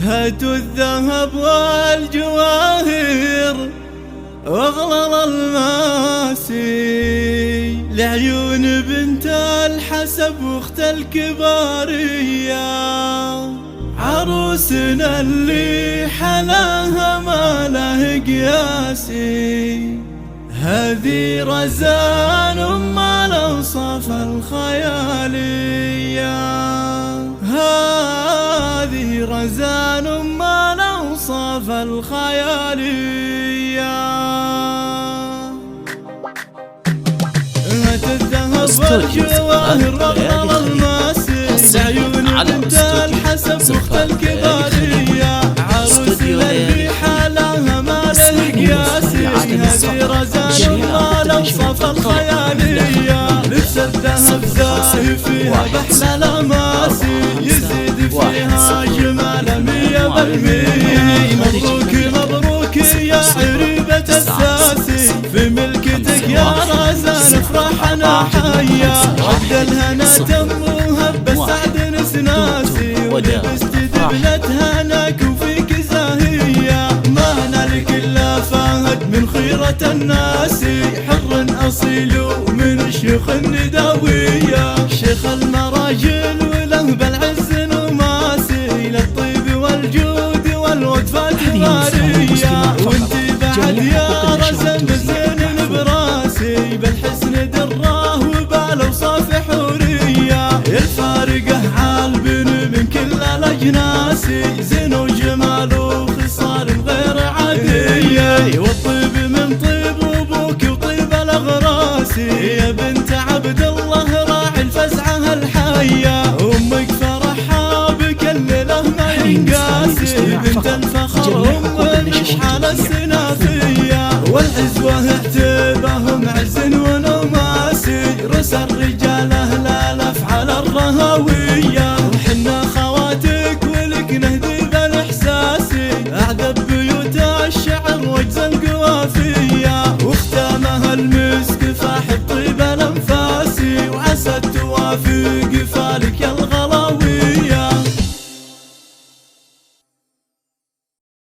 هاتوا الذهب والجواهر واغلى الماسي لعيون بنت الحسب واخت الكبارية، عروسنا اللي حلاها ما له قياسي. هذه رزان ما الأوصاف الخيالية، هذه رزان ما الأوصاف الخيالية. هات الذهب والجواهر واغلى الماسي لعيون بنت الحسب واخت الكبارية، عروسنا اللي حلاها ما له قياسي. هذه رزان ما الأوصاف الخيالية، لبس الذهب زاهي فيها بحلى لماسي، يزيد فيها جمال 100%. مبروك مبروك يا عريبة الساسي، في ملكتك يا رزان افرحنا حيا. عبد الهنا تموها بالسعد نسناسي، ولبست دبلة هناك وفيك زاهية. ما نالك الا فهد من خيرة الناس، حر اصيل ومن الشيوخ النداوية. شيخ المراجل وله بالعز نماسي، للطيب والجود والوقفات غارية. وانتي بعد يا رزان بزين براسي، بالحسن دراه وبالاوصاف حورية. الفارقه عالبن من كل الاجناس، زين وجمال وخصال غير عادية. والطيب من طيب ابوك وطيب الاغراس، يا بنت عبد الله راعي الفزعه الحيه. امك فرحها بك الليله ما ينقاسي، بنت الفخر ام المشحال السنافيه. والعزوه اعتباهم عز ونماسي، رسى الرجال اهل الافعال الرهويه. وحنا خواتك ولك نهدي